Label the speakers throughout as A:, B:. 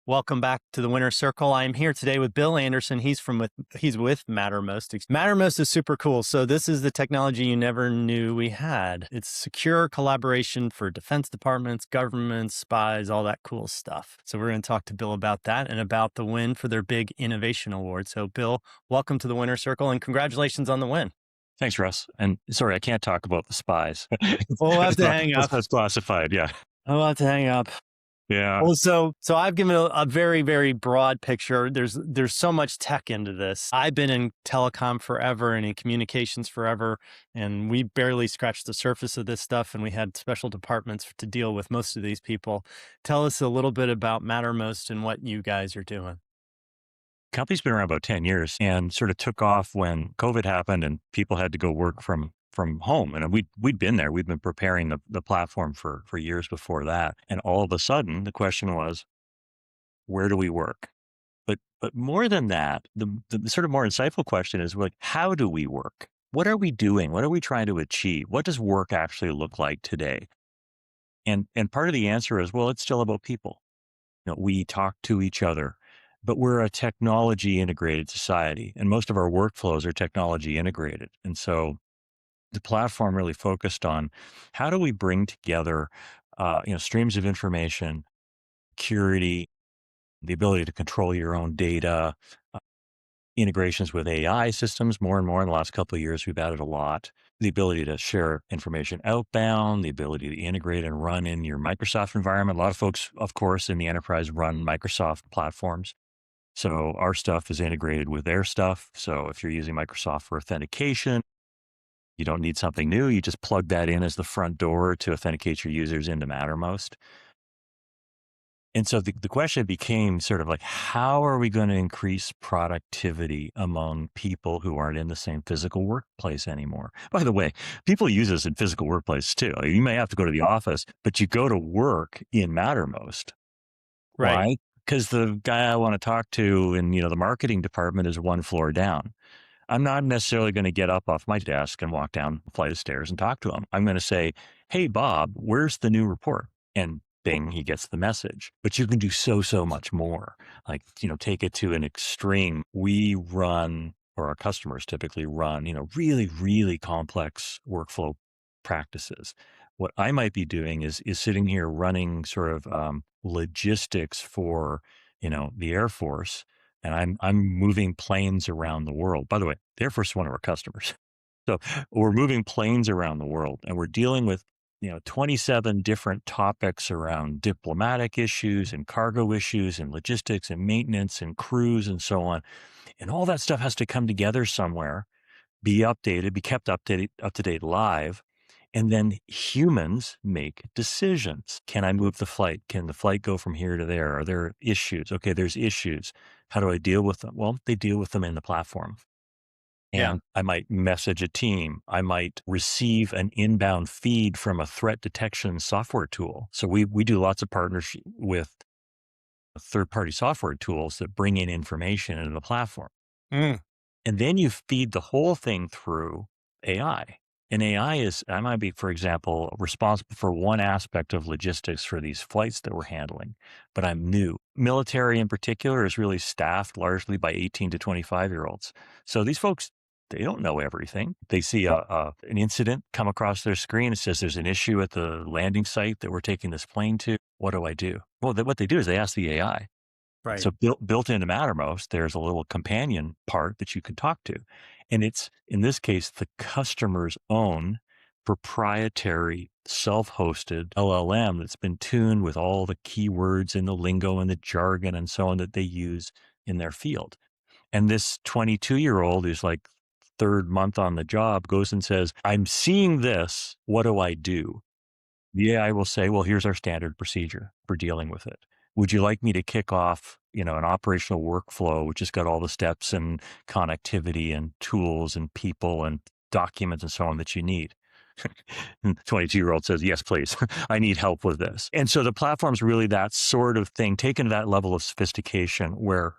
A: Welcome back to the Winner Circle. I'm here today with Bill Anderson. He's with Mattermost. Mattermost is super cool. So this is the technology you never knew we had. It's secure collaboration for defense departments, governments, spies, all that cool stuff. So we're going to talk to Bill about that and about the win for their big innovation award. So Bill, welcome to the Winner Circle and congratulations on the win.
B: Thanks, Russ. And sorry, I can't talk about the spies.
A: We'll have to hang up.
B: That's classified. Yeah.
A: I'll have to hang up.
B: Yeah.
A: Well, so I've given a very, very broad picture. There's so much tech into this. I've been in telecom forever and in communications forever, and we barely scratched the surface of this stuff, and we had special departments to deal with most of these people. Tell us a little bit about Mattermost and what you guys are doing.
B: Company's been around about 10 years and sort of took off when COVID happened and people had to go work from home. And we'd been there. We'd been preparing the platform for years before that. And all of a sudden, the question was, where do we work? But more than that, the sort of more insightful question is like, how do we work? What are we doing? What are we trying to achieve? What does work actually look like today? And part of the answer is, well, it's still about people. We talk to each other, but we're a technology integrated society, and most of our workflows are technology integrated. And so the platform really focused on how do we bring together, streams of information, security, the ability to control your own data, integrations with AI systems more and more in the last couple of years. We've added a lot. The ability to share information outbound, the ability to integrate and run in your Microsoft environment. A lot of folks, of course, in the enterprise run Microsoft platforms. So our stuff is integrated with their stuff. So if you're using Microsoft for authentication, you don't need something new. You just plug that in as the front door to authenticate your users into Mattermost. And so the question became sort of like, how are we going to increase productivity among people who aren't in the same physical workplace anymore? By the way, people use this in physical workplace too. You may have to go to the office, but you go to work in Mattermost.
A: Right.
B: Why? Because the guy I want to talk to in the marketing department is one floor down. I'm not necessarily going to get up off my desk and walk down a flight of stairs and talk to him. I'm going to say, hey, Bob, where's the new report? And bing, he gets the message. But you can do so much more. Like, take it to an extreme. We run, or our customers typically run, really, really complex workflow practices. What I might be doing is sitting here running sort of logistics for, the Air Force. And I'm moving planes around the world. By the way, the Air Force is one of our customers. So we're moving planes around the world and we're dealing with, 27 different topics around diplomatic issues and cargo issues and logistics and maintenance and crews and so on. And all that stuff has to come together somewhere, be updated, be kept up to date live. And then humans make decisions. Can I move the flight? Can the flight go from here to there? Are there issues? Okay, there's issues. How do I deal with them? Well, they deal with them in the platform. And I might message a team. I might receive an inbound feed from a threat detection software tool. So we do lots of partnership with third-party software tools that bring in information into the platform. And then you feed the whole thing through AI. And I might be, for example, responsible for one aspect of logistics for these flights that we're handling, but I'm new. Military in particular is really staffed largely by 18 to 25-year-olds. So these folks, they don't know everything. They see an incident come across their screen. It says there's an issue at the landing site that we're taking this plane to. What do I do? Well, what they do is they ask the AI.
A: Right.
B: So built into Mattermost, there's a little companion part that you can talk to. And it's, in this case, the customer's own proprietary self-hosted LLM that's been tuned with all the keywords and the lingo and the jargon and so on that they use in their field. And this 22-year-old who's like third month on the job goes and says, I'm seeing this. What do I do? The AI will say, well, here's our standard procedure for dealing with it. Would you like me to kick off, an operational workflow, which has got all the steps and connectivity and tools and people and documents and so on that you need? And the 22-year-old says, yes, please. I need help with this. And so the platform's really that sort of thing, taken to that level of sophistication where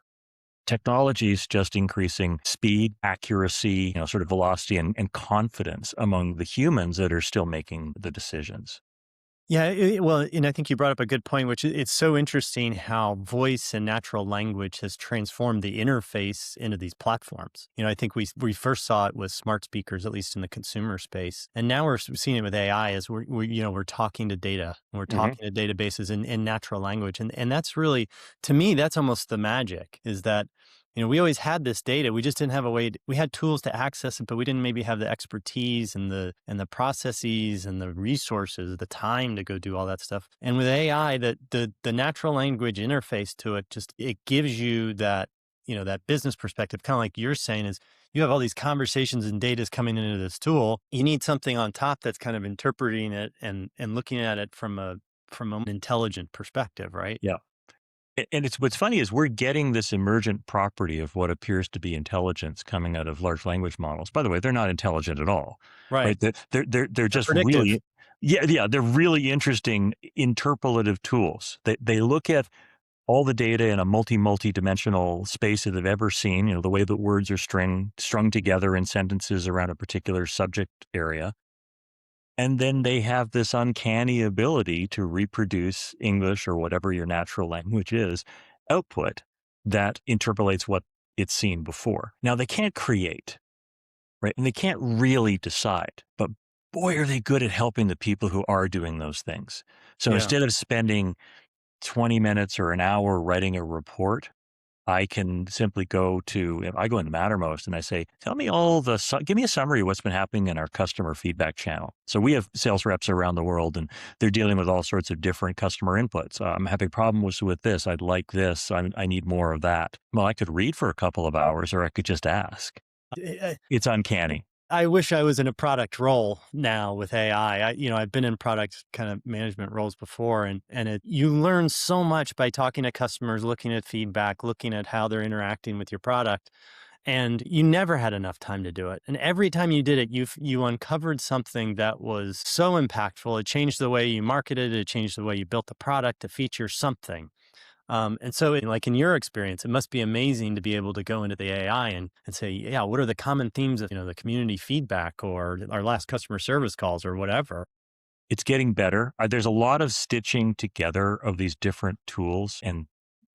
B: technology is just increasing speed, accuracy, sort of velocity and confidence among the humans that are still making the decisions.
A: Yeah, well, and I think you brought up a good point, which it's so interesting how voice and natural language has transformed the interface into these platforms. I think we first saw it with smart speakers, at least in the consumer space, and now we're seeing it with AI as we're talking to data, and we're
B: Hmm.
A: talking to databases in natural language, and that's really, to me, that's almost the magic. Is that we always had this data. We just didn't have a way. We had tools to access it, but we didn't maybe have the expertise and the processes and the resources, the time to go do all that stuff. And with AI, the natural language interface to it it gives you that business perspective, kind of like you're saying, is you have all these conversations and data coming into this tool. You need something on top that's kind of interpreting it and looking at it from an intelligent perspective, right?
B: Yeah. And it's what's funny is we're getting this emergent property of what appears to be intelligence coming out of large language models. By the way, they're not intelligent at all,
A: Right.
B: right? They're
A: They're
B: just
A: predictive.
B: really, yeah, they're really interesting interpolative tools. They look at all the data in a multi-dimensional space that they've ever seen. The way that words are strung together in sentences around a particular subject area. And then they have this uncanny ability to reproduce English or whatever your natural language is output that interpolates what it's seen before. Now, they can't create, right? And they can't really decide, but boy, are they good at helping the people who are doing those things. So
A: Yeah.
B: instead of spending 20 minutes or an hour writing a report, I can simply if I go into Mattermost and I say, tell me give me a summary of what's been happening in our customer feedback channel. So we have sales reps around the world and they're dealing with all sorts of different customer inputs. I'm having problems with this. I'd like this. I need more of that. Well, I could read for a couple of hours or I could just ask.
A: I
B: It's uncanny.
A: I wish I was in a product role now with AI. I've been in product kind of management roles before, and you learn so much by talking to customers, looking at feedback, looking at how they're interacting with your product, and you never had enough time to do it. And every time you did it, you uncovered something that was so impactful. It changed the way you marketed. It changed the way you built the product, a feature, something. And so, like in your experience, it must be amazing to be able to go into the AI and say, yeah, what are the common themes of the community feedback or our last customer service calls or whatever?
B: It's getting better. There's a lot of stitching together of these different tools, and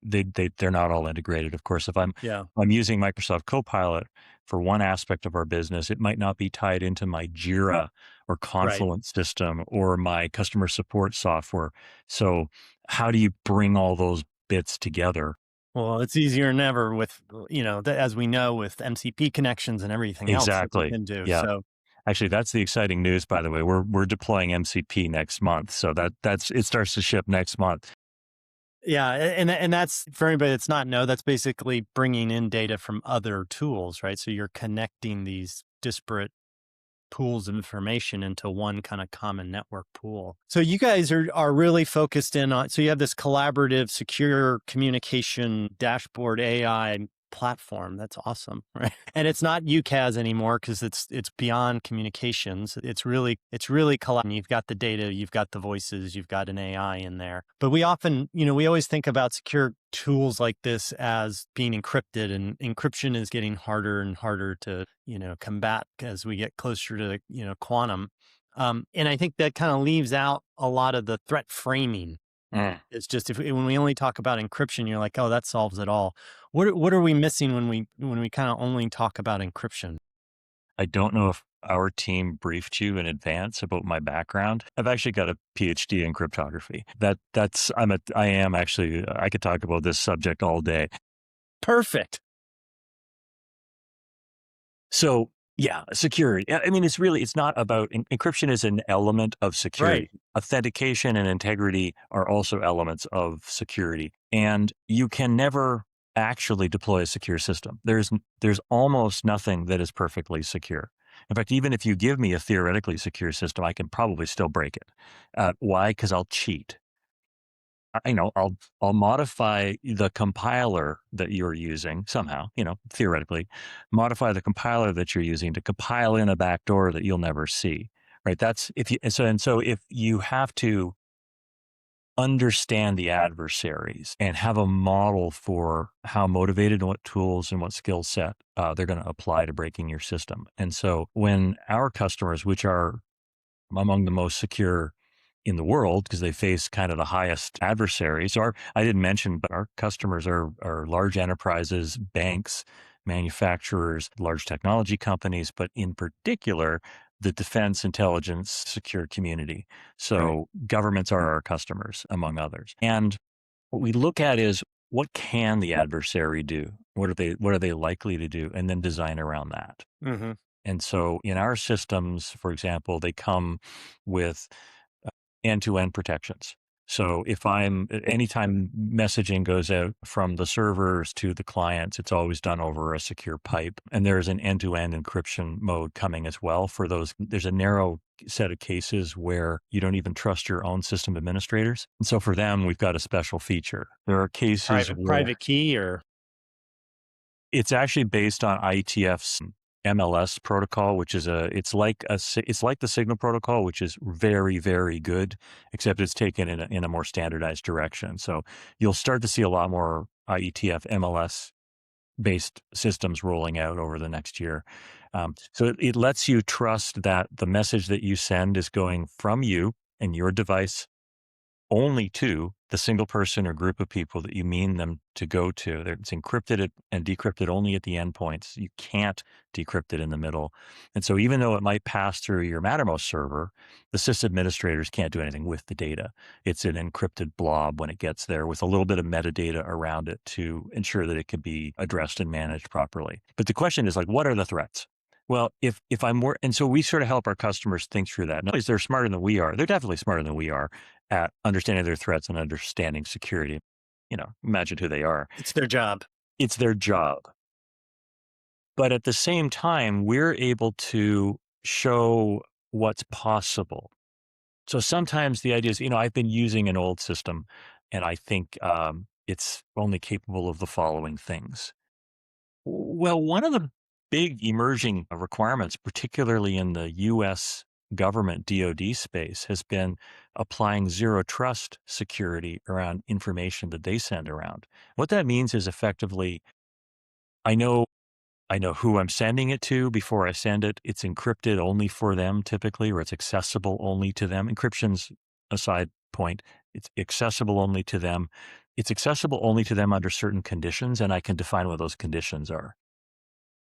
B: they're not all integrated. Of course,
A: Yeah,
B: I'm using Microsoft Copilot for one aspect of our business, it might not be tied into my Jira or
A: right.
B: Confluence system or my customer support software. So, how do you bring all those bits together?
A: Well, it's easier than ever with as we know, with MCP connections and everything else that we
B: Exactly.
A: can do.
B: Yeah.
A: So
B: Actually, that's the exciting news. By the way, we're deploying MCP next month, so that's it starts to ship next month.
A: yeah, and that's for anybody that's not know. That's basically bringing in data from other tools, right? So you're connecting these disparate pools of information into one kind of common network pool. So you guys are really focused in on, so you have this collaborative secure communication dashboard AI platform. That's awesome, right? And it's not UCAS anymore because it's beyond communications. It's really collab. You've got the data, you've got the voices, you've got an AI in there. But we often, we always think about secure tools like this as being encrypted, and encryption is getting harder and harder to combat as we get closer to quantum. And I think that kind of leaves out a lot of the threat framing.
B: Mm.
A: It's just when we only talk about encryption, you're like, oh, that solves it all. What are we missing when we kind of only talk about encryption?
B: I don't know if our team briefed you in advance about my background. I've actually got a PhD in cryptography. I am actually I could talk about this subject all day.
A: Perfect.
B: So, yeah, security. I mean, it's not about encryption is an element of
A: Right.
B: security. Authentication and integrity are also elements of security. And you can never actually deploy a secure system. There's almost nothing that is perfectly secure. In fact, even if you give me a theoretically secure system, I can probably still break it. Why? Because I'll cheat. I'll modify the compiler that you're using somehow, theoretically, modify the compiler that you're using to compile in a backdoor that you'll never see. Right. That's if you so if you have to understand the adversaries and have a model for how motivated and what tools and what skill set they're going to apply to breaking your system. And so when our customers, which are among the most secure in the world because they face kind of the highest adversaries. I didn't mention, but our customers are large enterprises, banks, manufacturers, large technology companies, but in particular, the defense, intelligence, secure community. So governments are our customers, among others. And what we look at is what can the adversary do? What are they likely to do? And then design around that.
A: Mm-hmm.
B: And so in our systems, for example, they come with end-to-end protections. So anytime messaging goes out from the servers to the clients, it's always done over a secure pipe. And there's an end-to-end encryption mode coming as well for those. There's a narrow set of cases where you don't even trust your own system administrators. And so for them, we've got a special feature. There are cases where
A: Private key or
B: it's actually based on IETF's MLS protocol, which is it's like the Signal protocol, which is very, very good, except it's taken in a more standardized direction. So you'll start to see a lot more IETF MLS based systems rolling out over the next year. So it lets you trust that the message that you send is going from you and your device only to the single person or group of people that you mean them to go to. It's encrypted and decrypted only at the endpoints. You can't decrypt it in the middle. And so even though it might pass through your Mattermost server, the system administrators can't do anything with the data. It's an encrypted blob when it gets there with a little bit of metadata around it to ensure that it can be addressed and managed properly. But the question is like, what are the threats? Well, if I'm more, and so we sort of help our customers think through that. Not only is they're smarter than we are, they're definitely smarter than we are at understanding their threats and understanding security. Imagine who they are.
A: it's their job.
B: It's their job. But at the same time, we're able to show what's possible. So sometimes the idea is, I've been using an old system and I think it's only capable of the following things. Well, one of the big emerging requirements, particularly in the US government DoD space, has been applying zero trust security around information that they send around. What that means is effectively, I know who I'm sending it to before I send it. It's encrypted only for them typically, or it's accessible only to them. Encryption's a side point. It's accessible only to them. It's accessible only to them under certain conditions, and I can define what those conditions are.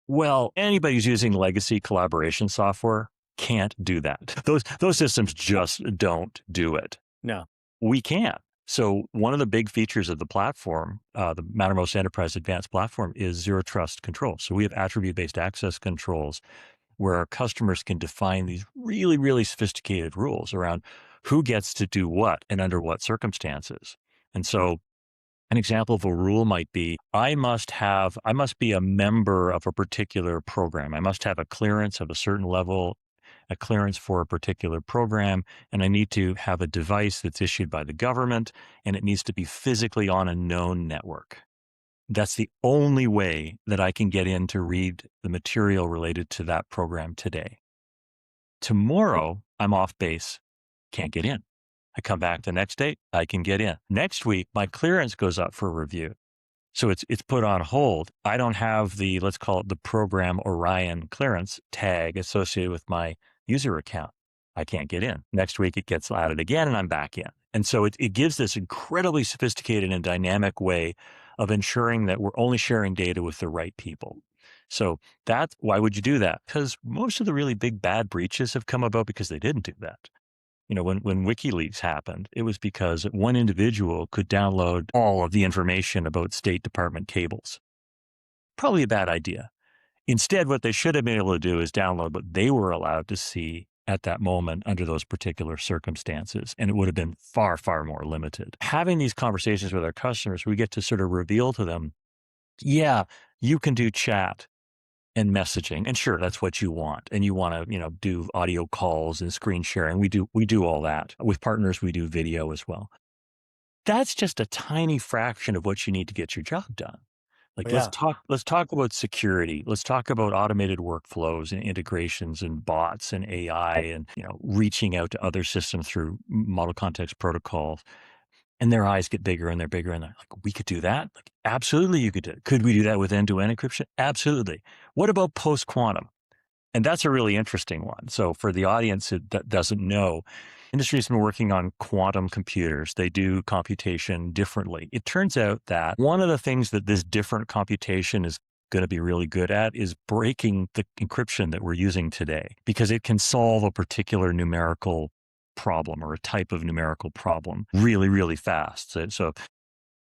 B: Well, anybody who's using legacy collaboration software can't do that. Those systems just don't do it.
A: No.
B: We can. So one of the big features of the platform, the Mattermost Enterprise Advanced Platform, is zero trust control. So we have attribute-based access controls where our customers can define these really, really sophisticated rules around who gets to do what and under what circumstances. And so an example of a rule might be, I must be a member of a particular program. I must have a clearance of a certain level, a clearance for a particular program, and I need to have a device that's issued by the government, and it needs to be physically on a known network. That's the only way that I can get in to read the material related to that program today. Tomorrow, I'm off base, can't get in. I come back the next day, I can get in. Next week, my clearance goes up for review. So it's put on hold. I don't have the, let's call it the program Orion clearance tag associated with my user account. I can't get in. Next week, it gets added again and I'm back in. And so it gives this incredibly sophisticated and dynamic way of ensuring that we're only sharing data with the right people. So why would you do that? Because most of the really big bad breaches have come about because they didn't do that. When WikiLeaks happened, it was because one individual could download all of the information about State Department cables. Probably a bad idea. Instead, what they should have been able to do is download what they were allowed to see at that moment under those particular circumstances. And it would have been far, far more limited. Having these conversations with our customers, we get to sort of reveal to them, yeah, you can do chat and messaging. And sure, that's what you want. And you want to, do audio calls and screen sharing. We do all that. With partners, we do video as well. That's just a tiny fraction of what you need to get your job done. Let's talk about security. Let's talk about automated workflows and integrations and bots and AI and, reaching out to other systems through model context protocols. And their eyes get bigger and they're bigger. And they're like, we could do that? Absolutely, you could do it. Could we do that with end-to-end encryption? Absolutely. What about post-quantum? And that's a really interesting one. So for the audience that doesn't know, Industry's been working on quantum computers. They do computation differently. It turns out that one of the things that this different computation is going to be really good at is breaking the encryption that we're using today, because it can solve a particular numerical problem or a type of numerical problem really, really fast. So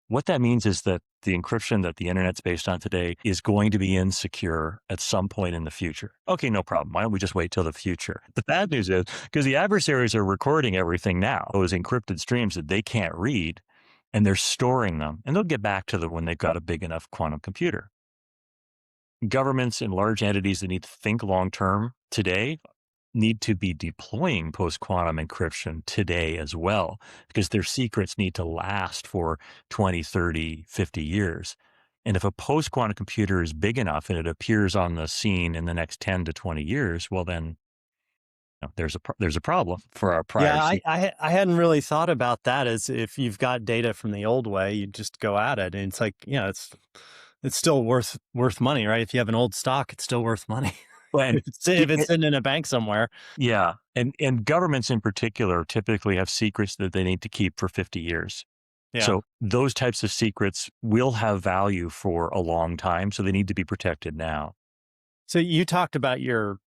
B: what that means is that the encryption that the internet's based on today is going to be insecure at some point in the future. Okay, no problem. Why don't we just wait till the future? The bad news is, because the adversaries are recording everything now, those encrypted streams that they can't read, and they're storing them, and they'll get back to them when they've got a big enough quantum computer. Governments and large entities that need to think long term today need to be deploying post-quantum encryption today as well, because their secrets need to last for 20, 30, 50 years. And if a post-quantum computer is big enough and it appears on the scene in the next 10 to 20 years, well, then there's a problem for our prior.
A: Yeah, I hadn't really thought about that as if you've got data from the old way, you just go at it. And it's like, it's still worth money, right? If you have an old stock, it's still worth money.
B: And
A: if it's sitting in a bank somewhere.
B: yeah, and governments in particular typically have secrets that they need to keep for 50 years.
A: Yeah.
B: So those types of secrets will have value for a long time, so they need to be protected now.
A: So you talked about your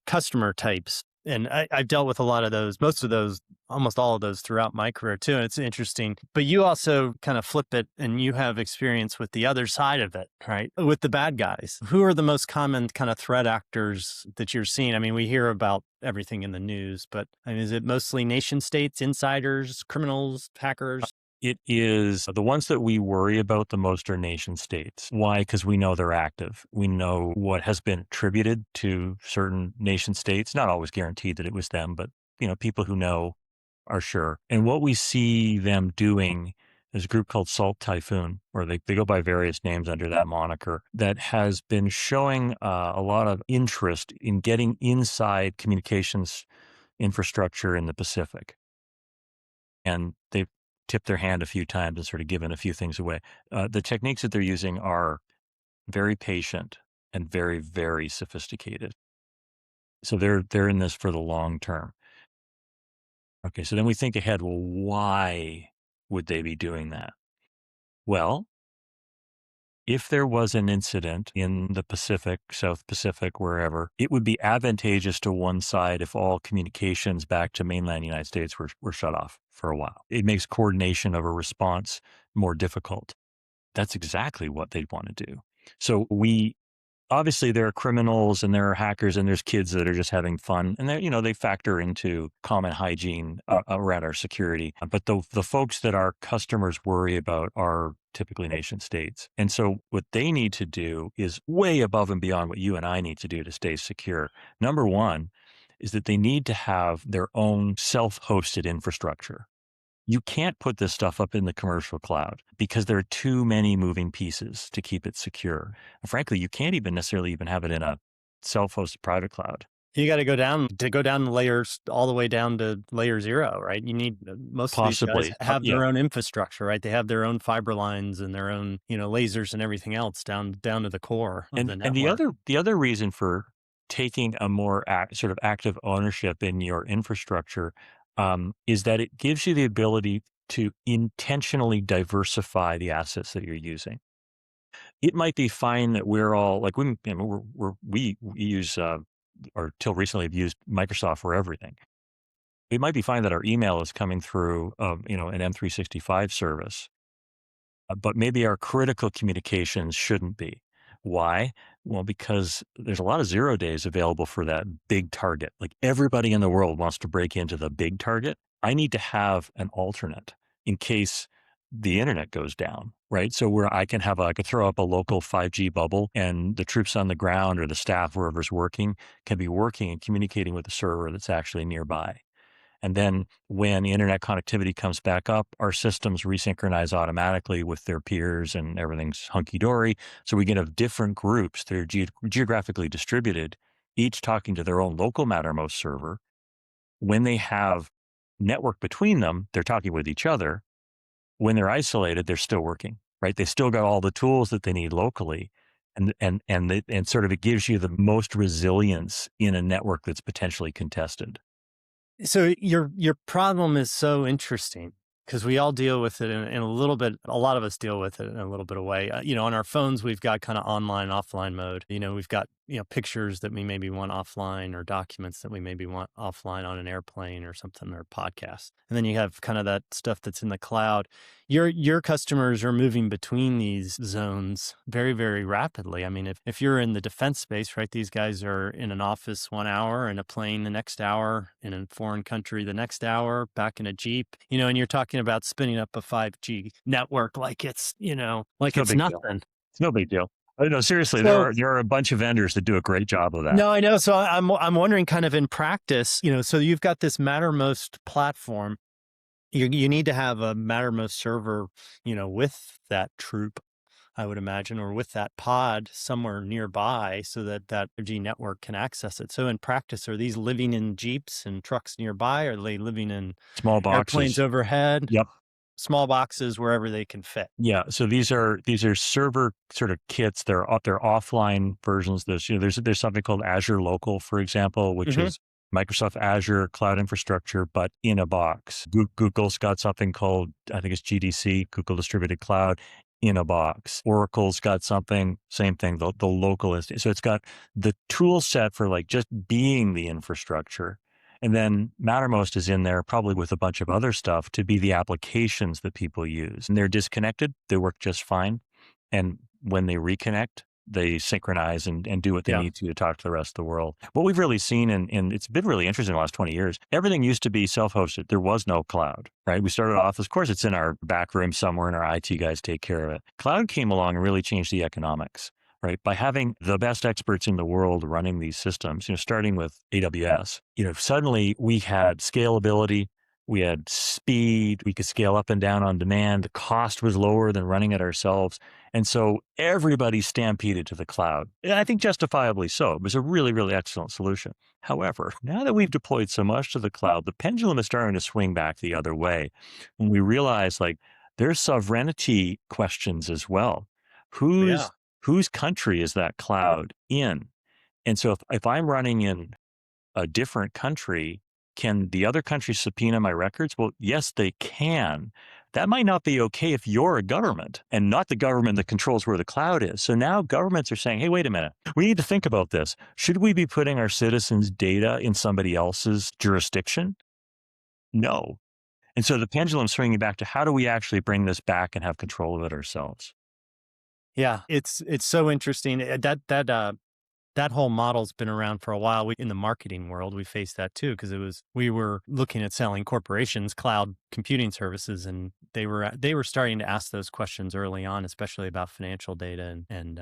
A: customer types, and I've dealt with a lot of those, most of those, almost all of those throughout my career too. And it's interesting, but you also kind of flip it and you have experience with the other side of it, right? With the bad guys. Who are the most common kind of threat actors that you're seeing? I mean, we hear about everything in the news, but I mean, is it mostly nation states, insiders, criminals, hackers?
B: It is the ones that we worry about the most are nation states. Why? Because we know they're active. We know what has been attributed to certain nation states, not always guaranteed that it was them, but people who know are sure. And what we see them doing is a group called Salt Typhoon, or they go by various names under that moniker, that has been showing a lot of interest in getting inside communications infrastructure in the Pacific. And they've tipped their hand a few times and sort of given a few things away. The techniques that they're using are very patient and very, very sophisticated. So they're in this for the long term. Okay, so then we think ahead, well, why would they be doing that? Well, if there was an incident in the Pacific, South Pacific, wherever, it would be advantageous to one side if all communications back to mainland United States were shut off for a while. It makes coordination of a response more difficult. That's exactly what they'd want to do. So obviously there are criminals and there are hackers and there's kids that are just having fun, and they factor into common hygiene around our security. But the folks that our customers worry about are typically nation states. And so what they need to do is way above and beyond what you and I need to do to stay secure. Number one is that they need to have their own self-hosted infrastructure. You can't put this stuff up in the commercial cloud because there are too many moving pieces to keep it secure. And frankly, you can't even necessarily have it in a self-hosted private cloud.
A: You got to go down the layers all the way down to layer 0, right? You need most of these guys have their own infrastructure, right? They have their own fiber lines and their own, lasers and everything else down to the core of the network.
B: And the other reason for taking a more sort of active ownership in your infrastructure is that it gives you the ability to intentionally diversify the assets that you're using. It might be fine that we're all like we use or till recently have used Microsoft for everything. It might be fine that our email is coming through an M365 service, but maybe our critical communications shouldn't be. Why? Well, because there's a lot of 0 days available for that big target. Like everybody in the world wants to break into the big target. I need to have an alternate in case the internet goes down, right? So where I could throw up a local 5G bubble and the troops on the ground or the staff, wherever's working, can be working and communicating with the server that's actually nearby. And then when the internet connectivity comes back up, our systems resynchronize automatically with their peers and everything's hunky-dory. So we can have different groups that are geographically distributed, each talking to their own local Mattermost server. When they have network between them, they're talking with each other. When they're isolated, they're still working, right? They still got all the tools that they need locally. And sort of it gives you the most resilience in a network that's potentially contested.
A: So your problem is so interesting because we all deal with it in a little bit. A lot of us deal with it in a little bit of way. On our phones, we've got kind of online, offline mode. We've got pictures that we maybe want offline or documents that we maybe want offline on an airplane or something or podcast. And then you have kind of that stuff that's in the cloud. Your customers are moving between these zones very, very rapidly. I mean, if you're in the defense space, right, these guys are in an office 1 hour, in a plane the next hour, in a foreign country the next hour, back in a Jeep, and you're talking about spinning up a 5G network like
B: It's no
A: it's
B: big deal.
A: nothing.
B: It's no big deal. No, seriously,
A: So
B: there are a bunch of vendors that do a great job of that.
A: no, I know. So I'm wondering, kind of in practice, so you've got this Mattermost platform. You need to have a Mattermost server, with that troop, I would imagine, or with that pod somewhere nearby so that 5G network can access it. So in practice, are these living in Jeeps and trucks nearby? Or are they living in
B: Small
A: airplanes
B: boxes.
A: overhead?
B: Yep.
A: Small boxes wherever they can fit.
B: Yeah. So these are server sort of kits. They're offline versions. There's something called Azure Local, for example, which
A: Hmm.
B: is Microsoft Azure cloud infrastructure, but in a box. Google's got something called, I think it's GDC, Google Distributed Cloud, in a box. Oracle's got something, same thing, the local instance. So it's got the tool set for like just being the infrastructure. And then Mattermost is in there probably with a bunch of other stuff to be the applications that people use. And they're disconnected. They work just fine. And when they reconnect, they synchronize and do what they
A: Yeah.
B: need to talk to the rest of the world. What we've really seen, and it's been really interesting in the last 20 years, everything used to be self-hosted. There was no cloud, right? We started off, of course, it's in our back room somewhere and our IT guys take care of it. Cloud came along and really changed the economics, right? By having the best experts in the world running these systems, starting with AWS, suddenly we had scalability, we had speed, we could scale up and down on demand. The cost was lower than running it ourselves. And so everybody stampeded to the cloud. And I think justifiably so. It was a really, really excellent solution. However, now that we've deployed so much to the cloud, the pendulum is starting to swing back the other way. When we realize like there's sovereignty questions as well.
A: Yeah.
B: Whose country is that cloud in? And so if I'm running in a different country, can the other country subpoena my records? Well, yes, they can. That might not be okay if you're a government and not the government that controls where the cloud is. So now governments are saying, hey, wait a minute. We need to think about this. Should we be putting our citizens' data in somebody else's jurisdiction? No. And so the pendulum's swinging back to how do we actually bring this back and have control of it ourselves?
A: Yeah. It's so interesting. That whole model's been around for a while. In the marketing world, we faced that too, because we were looking at selling corporations cloud computing services, and they were starting to ask those questions early on, especially about financial data and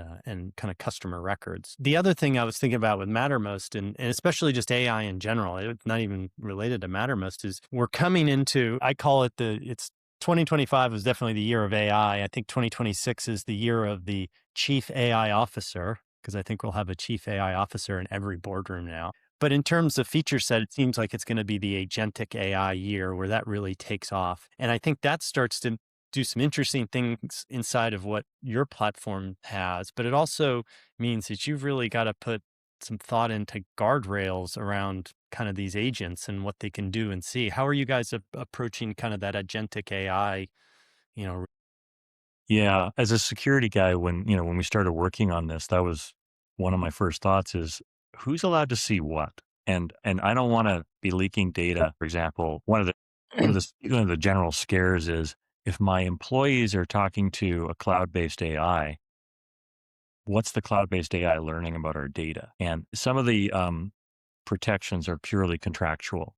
A: kind of customer records. The other thing I was thinking about with Mattermost, and especially just AI in general, it's not even related to Mattermost, is we're coming into, I call it it's 2025 was definitely the year of AI. I think 2026 is the year of the chief AI officer, because I think we'll have a chief AI officer in every boardroom now. But in terms of feature set, it seems like it's going to be the agentic AI year where that really takes off. And I think that starts to do some interesting things inside of what your platform has. But it also means that you've really got to put some thought into guardrails around kind of these agents and what they can do and see. How are you guys approaching kind of that agentic AI, you know?
B: Yeah, as a security guy, when we started working on this, that was one of my first thoughts is who's allowed to see what? And I don't want to be leaking data. For example, one of the general scares is if my employees are talking to a cloud-based AI, what's the cloud-based AI learning about our data? And some of the protections are purely contractual,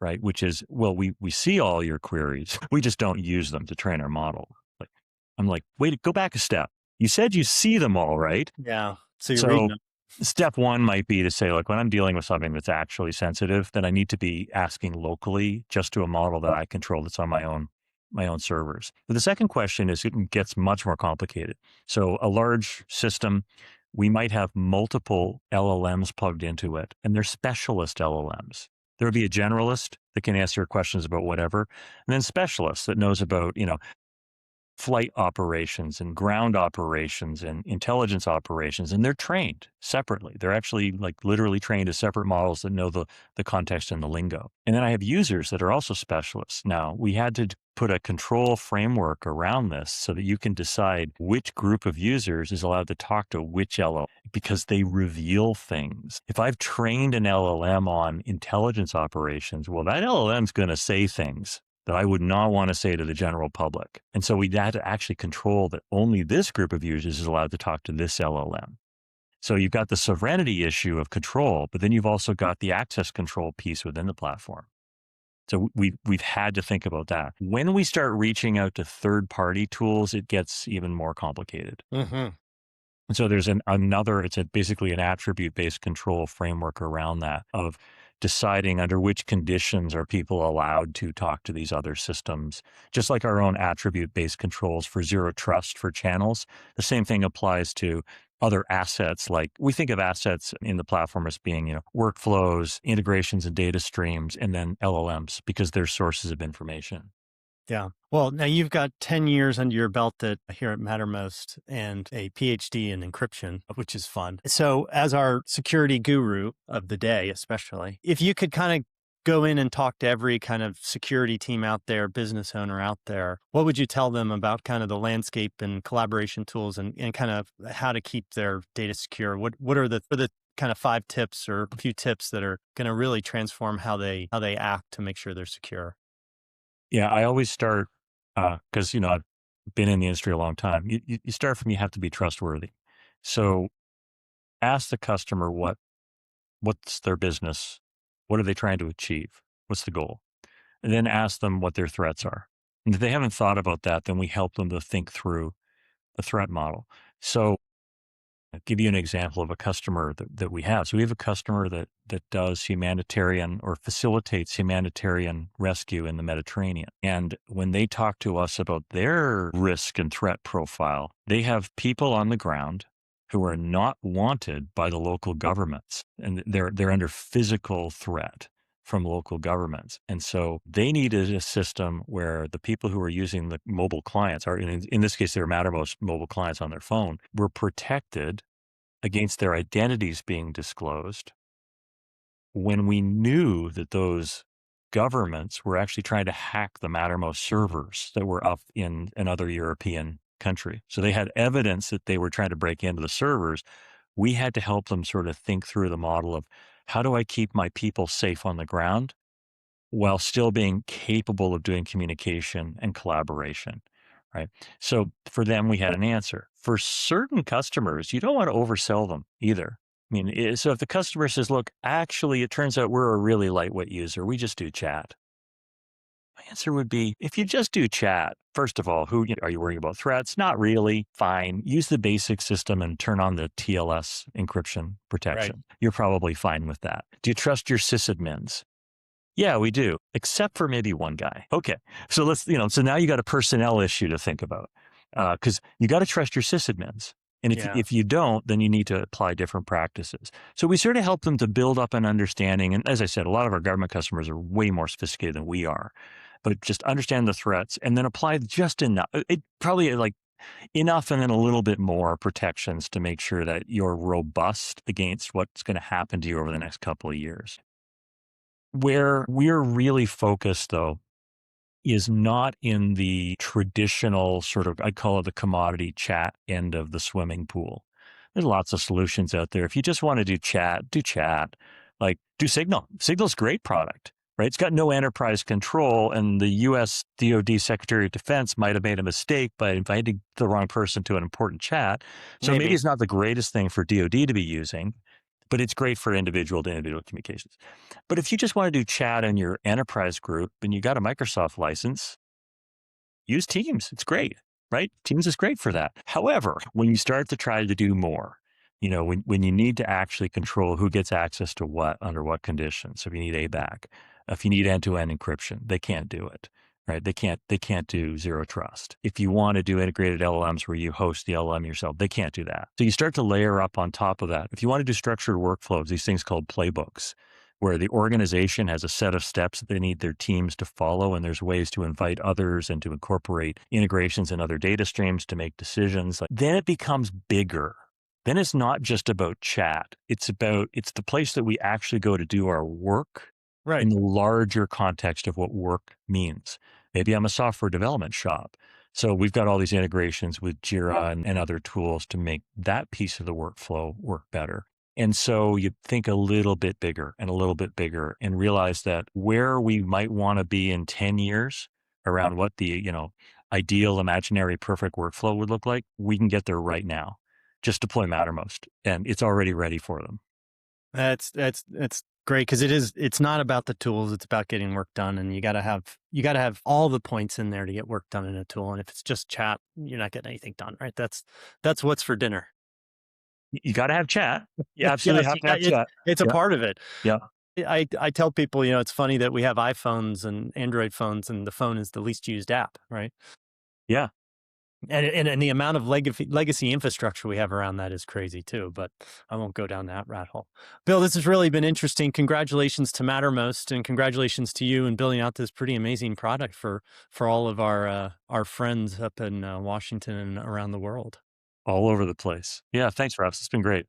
B: right? Which is, well, we see all your queries. We just don't use them to train our model. Like, I'm like, wait, go back a step. You said you see them all, right?
A: Yeah. So you're reading
B: So
A: them.
B: step one might be to say, like, when I'm dealing with something that's actually sensitive, then I need to be asking locally just to a model that I control that's on my own servers. But the second question is it gets much more complicated. So a large system, we might have multiple LLMs plugged into it, and they're specialist LLMs. There would be a generalist that can answer questions about whatever, and then specialist that knows about, flight operations and ground operations and intelligence operations, and they're trained separately. They're actually like literally trained as separate models that know the context and the lingo. And then I have users that are also specialists. Now, we had to put a control framework around this so that you can decide which group of users is allowed to talk to which LLM because they reveal things. If I've trained an LLM on intelligence operations, well, that LLM is going to say things that I would not want to say to the general public. And so we had to actually control that only this group of users is allowed to talk to this LLM. So you've got the sovereignty issue of control, but then you've also got the access control piece within the platform. So we've had to think about that. When we start reaching out to third-party tools, it gets even more complicated.
A: Mm-hmm.
B: And so there's basically an attribute-based control framework around that of deciding under which conditions are people allowed to talk to these other systems. Just like our own attribute-based controls for zero trust for channels, the same thing applies to other assets. Like we think of assets in the platform as being, workflows, integrations and data streams, and then LLMs because they're sources of information.
A: Yeah. Well, now you've got 10 years under your belt here at Mattermost and a PhD in encryption, which is fun. So as our security guru of the day, especially, if you could kind of go in and talk to every kind of security team out there, business owner out there, what would you tell them about kind of the landscape and collaboration tools and kind of how to keep their data secure? What are the kind of 5 tips or a few tips that are going to really transform how they act to make sure they're secure?
B: Yeah, I always start because I've been in the industry a long time. You start from you have to be trustworthy. So ask the customer what's their business, what are they trying to achieve, what's the goal, and then ask them what their threats are. And if they haven't thought about that, then we help them to think through the threat model. So I'll give you an example of a customer that we have. So we have a customer that does humanitarian or facilitates humanitarian rescue in the Mediterranean. And when they talk to us about their risk and threat profile, they have people on the ground who are not wanted by the local governments, and they're under physical threat from local governments. And so they needed a system where the people who are using the mobile clients are, in this case, they're Mattermost mobile clients on their phone, were protected against their identities being disclosed when we knew that those governments were actually trying to hack the Mattermost servers that were up in another European country. So they had evidence that they were trying to break into the servers. We had to help them sort of think through the model of how do I keep my people safe on the ground while still being capable of doing communication and collaboration, right? So for them, we had an answer. For certain customers, you don't want to oversell them either. I mean, so if the customer says, look, actually, it turns out we're a really lightweight user, we just do chat. My answer would be, if you just do chat, first of all, are you worrying about threats? Not really. Fine. Use the basic system and turn on the TLS encryption protection. Right. You're probably fine with that. Do you trust your sysadmins? Yeah, we do, except for maybe one guy. Okay. So so now you got a personnel issue to think about because you got to trust your sysadmins. And if you don't, then you need to apply different practices. So we sort of help them to build up an understanding. And as I said, a lot of our government customers are way more sophisticated than we are. But just understand the threats and then apply just enough. It probably like enough and then a little bit more protections to make sure that you're robust against what's going to happen to you over the next couple of years. Where we're really focused, though, is not in the traditional sort of, I'd call it the commodity chat end of the swimming pool. There's lots of solutions out there. If you just want to do chat, like do Signal. Signal's a great product, right? It's got no enterprise control, and the US DoD Secretary of Defense might have made a mistake by inviting the wrong person to an important chat. So maybe it's not the greatest thing for DoD to be using, but it's great for individual to individual communications. But if you just want to do chat in your enterprise group and you got a Microsoft license, use Teams. It's great, right? Teams is great for that. However, when you start to try to do more, when you need to actually control who gets access to what, under what conditions. So if you need ABAC, if you need end-to-end encryption, they can't do it. Right? They can't do zero trust. If you want to do integrated LLMs where you host the LLM yourself, they can't do that. So you start to layer up on top of that. If you want to do structured workflows, these things called playbooks, where the organization has a set of steps that they need their teams to follow, and there's ways to invite others and to incorporate integrations in other data streams to make decisions. Then it becomes bigger. Then it's not just about chat. It's the place that we actually go to do our work in
A: Right.
B: the larger context of what work means. Maybe I'm a software development shop. So we've got all these integrations with Jira and other tools to make that piece of the workflow work better. And so you think a little bit bigger and a little bit bigger and realize that where we might want to be in 10 years around what the, ideal, imaginary, perfect workflow would look like, we can get there right now. Just deploy Mattermost and it's already ready for them.
A: That's great because it's not about the tools, it's about getting work done, and you got to have all the points in there to get work done in a tool. And if it's just chat, you're not getting anything done, right? That's what's for dinner.
B: You got to have chat. You absolutely
A: Yes,
B: have
A: you
B: to have
A: got
B: chat.
A: it's a
B: Yeah.
A: part of it.
B: Yeah.
A: I tell people, it's funny that we have iPhones and Android phones, and the phone is the least used app, right?
B: Yeah.
A: And the amount of legacy infrastructure we have around that is crazy too, but I won't go down that rat hole. Bill, this has really been interesting. Congratulations to Mattermost, and congratulations to you in building out this pretty amazing product for all of our friends up in Washington and around the world.
B: All over the place. Yeah. Thanks, Russ. It's been great.